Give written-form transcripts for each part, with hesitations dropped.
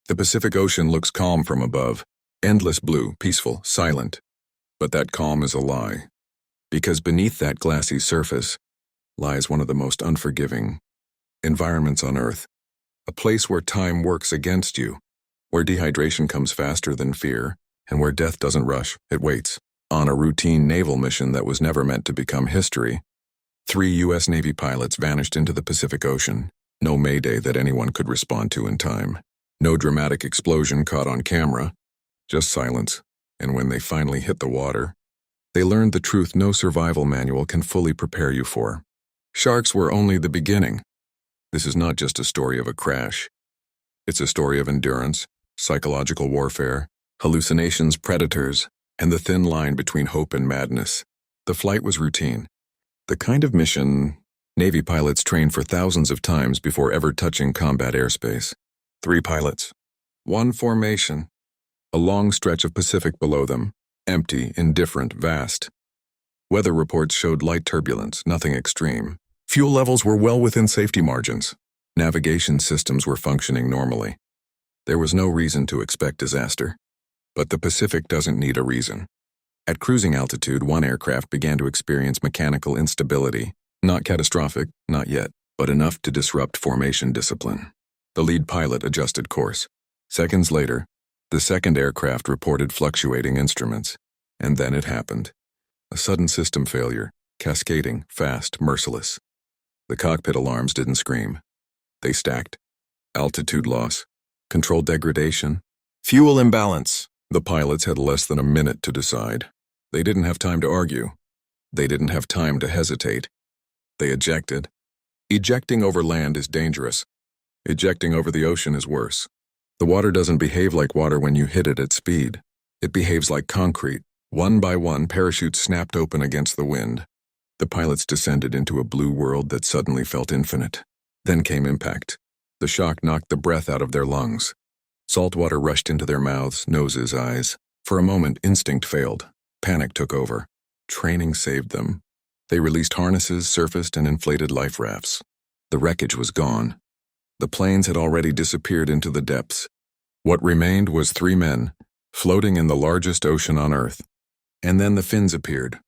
The Pacific Ocean looks calm from above, endless blue, peaceful, silent. But that calm is a lie, because beneath that glassy surface lies one of the most unforgiving environments on Earth, a place where time works against you, where dehydration comes faster than fear, and where death doesn't rush, it waits. On a routine naval mission that was never meant to become history, 3 U.S. Navy pilots vanished into the Pacific Ocean. No mayday that anyone could respond to in time. No dramatic explosion caught on camera, just silence. And when they finally hit the water, they learned the truth no survival manual can fully prepare you for. Sharks were only the beginning. This is not just a story of a crash. It's a story of endurance, psychological warfare, hallucinations, predators, and the thin line between hope and madness. The flight was routine. The kind of mission Navy pilots train for thousands of times before ever touching combat airspace. 3 pilots. 1 formation. A long stretch of Pacific below them. Empty, indifferent, vast. Weather reports showed light turbulence, nothing extreme. Fuel levels were well within safety margins. Navigation systems were functioning normally. There was no reason to expect disaster. But the Pacific doesn't need a reason. At cruising altitude, one aircraft began to experience mechanical instability. Not catastrophic, not yet, but enough to disrupt formation discipline. The lead pilot adjusted course. Seconds later, the second aircraft reported fluctuating instruments. And then it happened. A sudden system failure, cascading, fast, merciless. The cockpit alarms didn't scream. They stacked. Altitude loss, control degradation, fuel imbalance. The pilots had less than a minute to decide. They didn't have time to argue. They didn't have time to hesitate. They ejected. Ejecting over land is dangerous. Ejecting over the ocean is worse. The water doesn't behave like water when you hit it at speed. It behaves like concrete. One by one, parachutes snapped open against the wind. The pilots descended into a blue world that suddenly felt infinite. Then came impact. The shock knocked the breath out of their lungs. Salt water rushed into their mouths, noses, eyes. For a moment, instinct failed. Panic took over. Training saved them. They released harnesses, surfaced, and inflated life rafts. The wreckage was gone. The planes had already disappeared into the depths. What remained was 3 men, floating in the largest ocean on Earth. And then the fins appeared.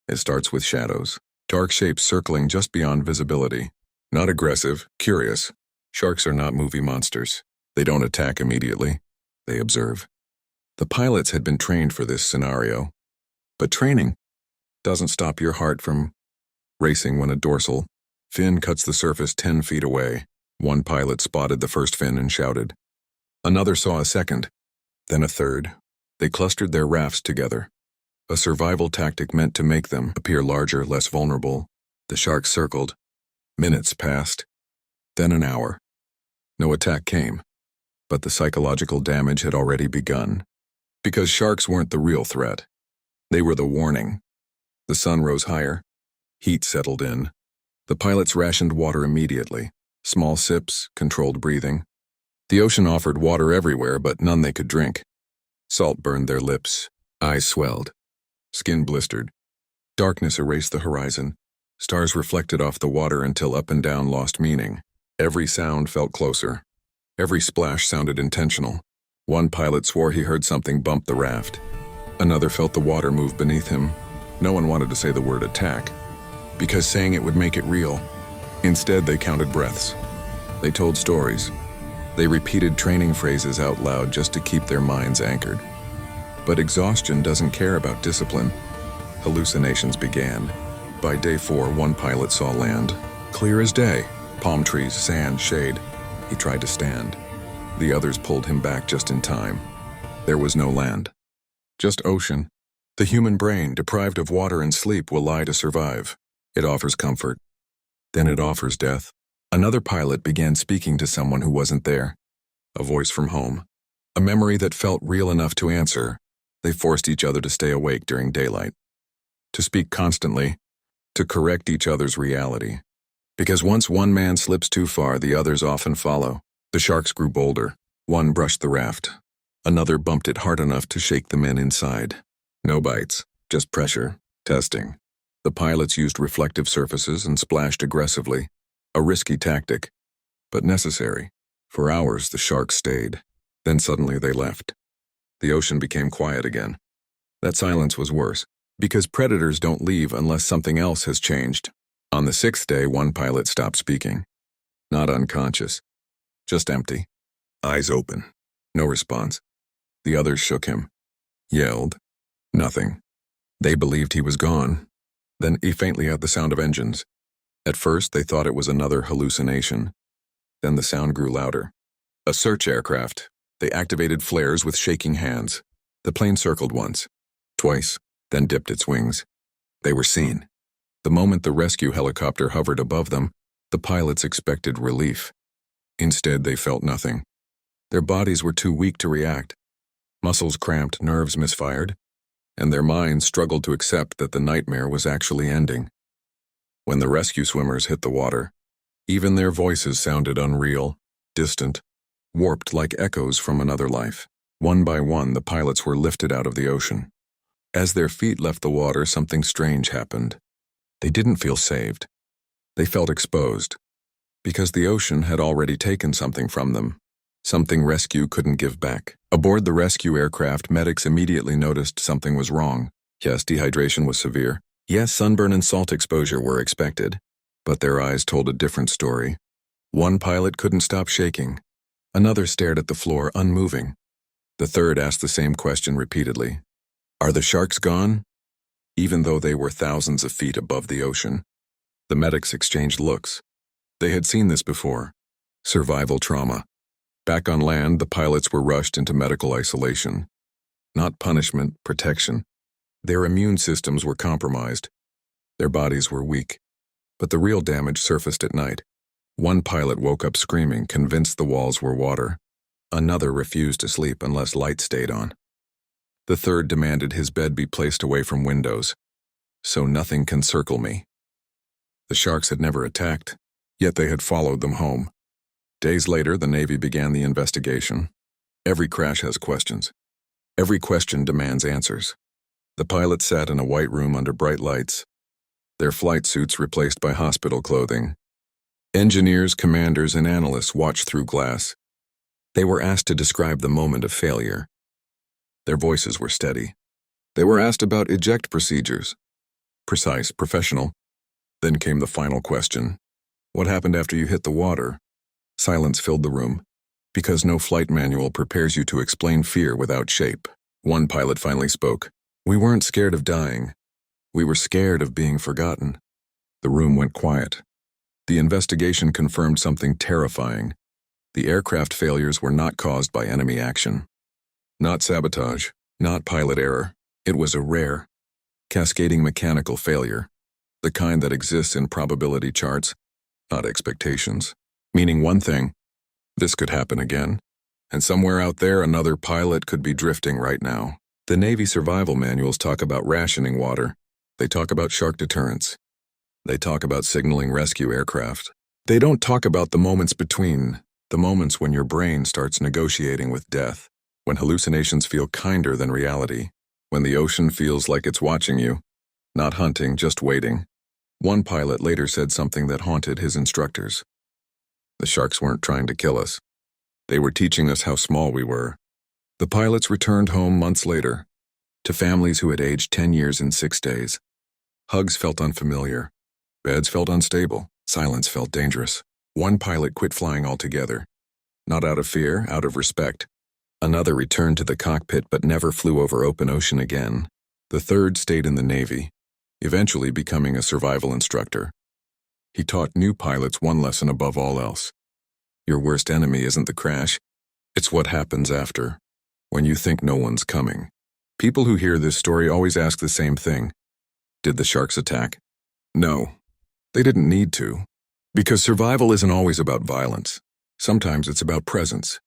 It starts with shadows, dark shapes circling just beyond visibility. Not aggressive, curious. Sharks are not movie monsters. They don't attack immediately. They observe. The pilots had been trained for this scenario. But training doesn't stop your heart from racing when a dorsal fin cuts the surface 10 feet away. One pilot spotted the first fin and shouted. Another saw a second, then a third. They clustered their rafts together. A survival tactic meant to make them appear larger, less vulnerable. The sharks circled. Minutes passed. Then an hour. No attack came. But the psychological damage had already begun. Because sharks weren't the real threat. They were the warning. The sun rose higher. Heat settled in. The pilots rationed water immediately. Small sips, controlled breathing. The ocean offered water everywhere, but none they could drink. Salt burned their lips. Eyes swelled. Skin blistered. Darkness erased the horizon. Stars reflected off the water until up and down lost meaning. Every sound felt closer. Every splash sounded intentional. One pilot swore he heard something bump the raft. Another felt the water move beneath him. No one wanted to say the word attack, because saying it would make it real. Instead, they counted breaths. They told stories. They repeated training phrases out loud just to keep their minds anchored. But exhaustion doesn't care about discipline. Hallucinations began. By day 4, one pilot saw land. Clear as day. Palm trees, sand, shade. He tried to stand. The others pulled him back just in time. There was no land. Just ocean. The human brain, deprived of water and sleep, will lie to survive. It offers comfort. Then it offers death. Another pilot began speaking to someone who wasn't there. A voice from home. A memory that felt real enough to answer. They forced each other to stay awake during daylight. To speak constantly. To correct each other's reality. Because once one man slips too far, the others often follow. The sharks grew bolder. One brushed the raft. Another bumped it hard enough to shake the men inside. No bites, just pressure, testing. The pilots used reflective surfaces and splashed aggressively. A risky tactic, but necessary. For hours, the sharks stayed. Then suddenly they left. The ocean became quiet again. That silence was worse, because predators don't leave unless something else has changed. On the sixth day, one pilot stopped speaking. Not unconscious, just empty. Eyes open. No response. The others shook him. Yelled. Nothing. They believed he was gone. Then he faintly heard the sound of engines. At first, they thought it was another hallucination. Then the sound grew louder. A search aircraft. They activated flares with shaking hands. The plane circled once, twice, then dipped its wings. They were seen. The moment the rescue helicopter hovered above them, the pilots expected relief. Instead, they felt nothing. Their bodies were too weak to react. Muscles cramped, nerves misfired, and their minds struggled to accept that the nightmare was actually ending. When the rescue swimmers hit the water, even their voices sounded unreal, distant, warped like echoes from another life. One by one, the pilots were lifted out of the ocean. As their feet left the water, something strange happened. They didn't feel saved. They felt exposed, because the ocean had already taken something from them, something rescue couldn't give back. Aboard the rescue aircraft, medics immediately noticed something was wrong. Yes, dehydration was severe. Yes, sunburn and salt exposure were expected. But their eyes told a different story. One pilot couldn't stop shaking. Another stared at the floor, unmoving. The third asked the same question repeatedly. Are the sharks gone? Even though they were thousands of feet above the ocean. The medics exchanged looks. They had seen this before. Survival trauma. Back on land, the pilots were rushed into medical isolation. Not punishment, protection. Their immune systems were compromised. Their bodies were weak. But the real damage surfaced at night. One pilot woke up screaming, convinced the walls were water. Another refused to sleep unless light stayed on. The third demanded his bed be placed away from windows, so nothing can circle me. The sharks had never attacked, yet they had followed them home. Days later, the Navy began the investigation. Every crash has questions. Every question demands answers. The pilots sat in a white room under bright lights, their flight suits replaced by hospital clothing. Engineers, commanders, and analysts watched through glass. They were asked to describe the moment of failure. Their voices were steady. They were asked about eject procedures. Precise, professional. Then came the final question. What happened after you hit the water? Silence filled the room, because no flight manual prepares you to explain fear without shape. One pilot finally spoke. We weren't scared of dying. We were scared of being forgotten. The room went quiet. The investigation confirmed something terrifying. The aircraft failures were not caused by enemy action. Not sabotage, not pilot error. It was a rare, cascading mechanical failure. The kind that exists in probability charts, not expectations. Meaning one thing, this could happen again. And somewhere out there, another pilot could be drifting right now. The Navy survival manuals talk about rationing water. They talk about shark deterrence. They talk about signaling rescue aircraft. They don't talk about the moments between, the moments when your brain starts negotiating with death, when hallucinations feel kinder than reality, when the ocean feels like it's watching you, not hunting, just waiting. One pilot later said something that haunted his instructors. The sharks weren't trying to kill us. They were teaching us how small we were. The pilots returned home months later, to families who had aged 10 years in 6 days. Hugs felt unfamiliar. Beds felt unstable. Silence felt dangerous. One pilot quit flying altogether. Not out of fear, out of respect. Another returned to the cockpit but never flew over open ocean again. The third stayed in the Navy, eventually becoming a survival instructor. He taught new pilots one lesson above all else. Your worst enemy isn't the crash. It's what happens after, when you think no one's coming. People who hear this story always ask the same thing. Did the sharks attack? No, they didn't need to. Because survival isn't always about violence. Sometimes it's about presence.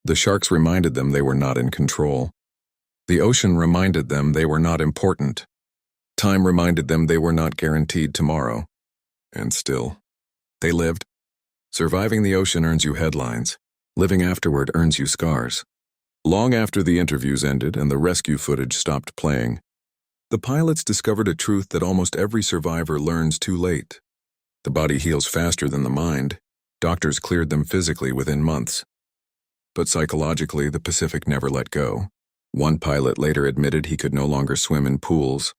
The sharks reminded them they were not in control. The ocean reminded them they were not important. Time reminded them they were not guaranteed tomorrow. And still, they lived. Surviving the ocean earns you headlines. Living afterward earns you scars. Long after the interviews ended and the rescue footage stopped playing, the pilots discovered a truth that almost every survivor learns too late. The body heals faster than the mind. Doctors cleared them physically within months. But psychologically, the Pacific never let go. One pilot later admitted he could no longer swim in pools.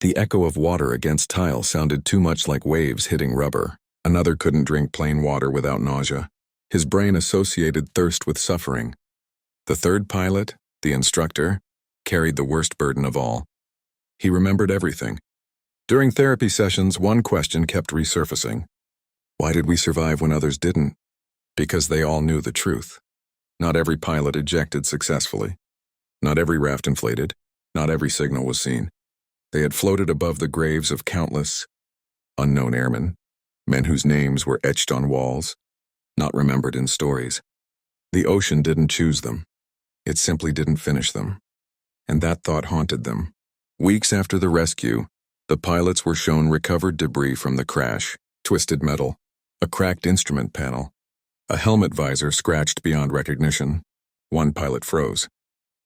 The echo of water against tile sounded too much like waves hitting rubber. Another couldn't drink plain water without nausea. His brain associated thirst with suffering. The third pilot, the instructor, carried the worst burden of all. He remembered everything. During therapy sessions, one question kept resurfacing. Why did we survive when others didn't? Because they all knew the truth. Not every pilot ejected successfully. Not every raft inflated. Not every signal was seen. They had floated above the graves of countless unknown airmen, men whose names were etched on walls, not remembered in stories. The ocean didn't choose them. It simply didn't finish them. And that thought haunted them. Weeks after the rescue, the pilots were shown recovered debris from the crash, twisted metal, a cracked instrument panel, a helmet visor scratched beyond recognition. One pilot froze.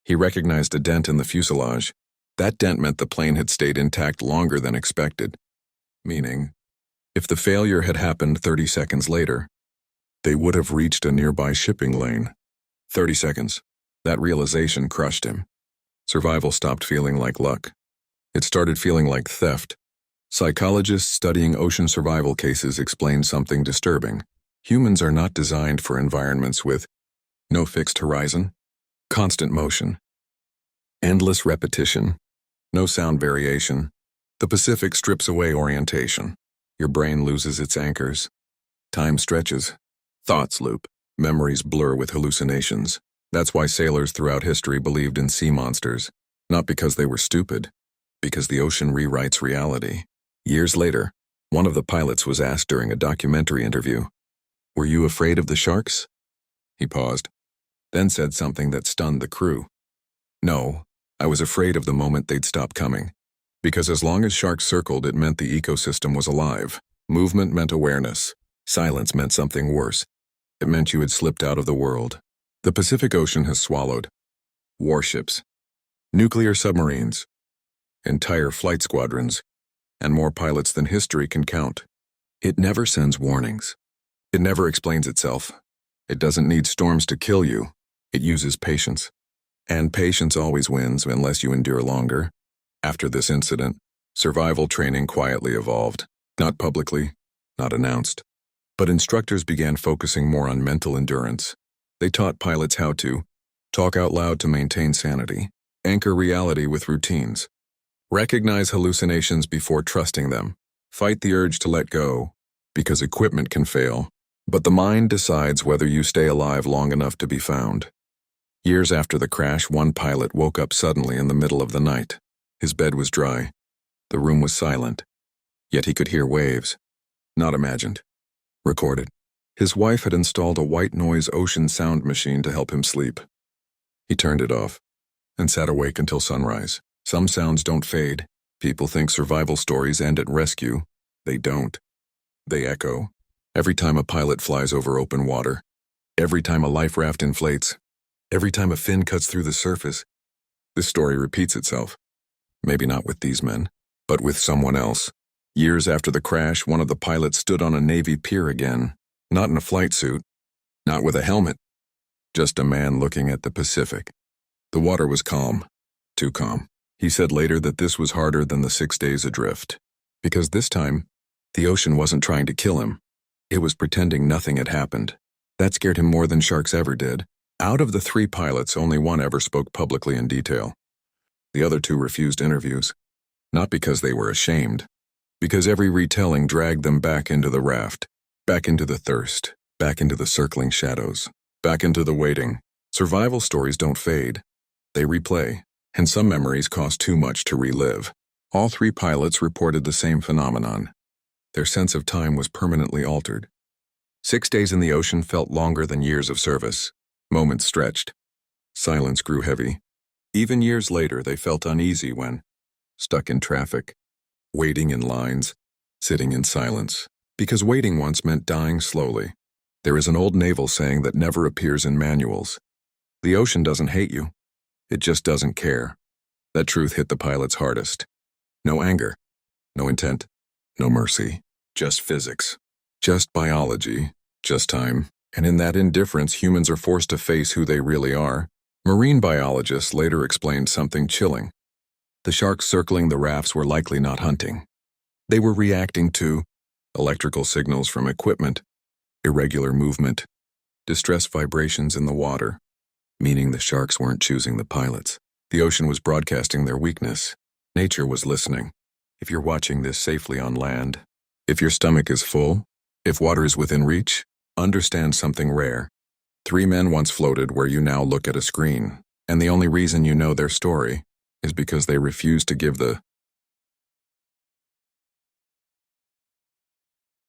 He recognized a dent in the fuselage. That dent meant the plane had stayed intact longer than expected. Meaning, if the failure had happened 30 seconds later, they would have reached a nearby shipping lane. 30 seconds. That realization crushed him. Survival stopped feeling like luck. It started feeling like theft. Psychologists studying ocean survival cases explain something disturbing. Humans are not designed for environments with no fixed horizon, constant motion, endless repetition, no sound variation. The Pacific strips away orientation. Your brain loses its anchors. Time stretches. Thoughts loop. Memories blur with hallucinations. That's why sailors throughout history believed in sea monsters. Not because they were stupid, because the ocean rewrites reality. Years later, one of the pilots was asked during a documentary interview, "Were you afraid of the sharks?" He paused, then said something that stunned the crew. "No, I was afraid of the moment they'd stop coming. Because as long as sharks circled, it meant the ecosystem was alive. Movement meant awareness. Silence meant something worse. It meant you had slipped out of the world." The Pacific Ocean has swallowed warships, nuclear submarines, entire flight squadrons, and more pilots than history can count. It never sends warnings. It never explains itself. It doesn't need storms to kill you. It uses patience. And patience always wins unless you endure longer. After this incident, survival training quietly evolved. Not publicly, not announced. But instructors began focusing more on mental endurance. They taught pilots how to talk out loud to maintain sanity, anchor reality with routines, recognize hallucinations before trusting them, fight the urge to let go, because equipment can fail, but the mind decides whether you stay alive long enough to be found. Years after the crash, one pilot woke up suddenly in the middle of the night. His bed was dry. The room was silent. Yet he could hear waves. Not imagined. Recorded. His wife had installed a white noise ocean sound machine to help him sleep. He turned it off and sat awake until sunrise. Some sounds don't fade. People think survival stories end at rescue. They don't. They echo. Every time a pilot flies over open water, every time a life raft inflates, every time a fin cuts through the surface, this story repeats itself. Maybe not with these men, but with someone else. Years after the crash, one of the pilots stood on a Navy pier again. Not in a flight suit, not with a helmet, just a man looking at the Pacific. The water was calm, too calm. He said later that this was harder than the 6 days adrift, because this time, the ocean wasn't trying to kill him. It was pretending nothing had happened. That scared him more than sharks ever did. Out of the 3 pilots, only one ever spoke publicly in detail. The other 2 refused interviews, not because they were ashamed, because every retelling dragged them back into the raft. Back into the thirst, back into the circling shadows, back into the waiting. Survival stories don't fade. They replay, and some memories cost too much to relive. All 3 pilots reported the same phenomenon. Their sense of time was permanently altered. 6 days in the ocean felt longer than years of service. Moments stretched. Silence grew heavy. Even years later, they felt uneasy when stuck in traffic, waiting in lines, sitting in silence. Because waiting once meant dying slowly. There is an old naval saying that never appears in manuals. The ocean doesn't hate you. It just doesn't care. That truth hit the pilots hardest. No anger, no intent, no mercy. Just physics. Just biology. Just time And in that indifference, humans are forced to face who they really are. Marine biologists later explained something chilling. The sharks circling the rafts were likely not hunting. They were reacting to electrical signals from equipment, irregular movement, distress vibrations in the water, meaning the sharks weren't choosing the pilots. The ocean was broadcasting their weakness. Nature was listening. If you're watching this safely on land, if your stomach is full, if water is within reach, understand something rare. 3 men once floated where you now look at a screen, and the only reason you know their story is because they refused to give the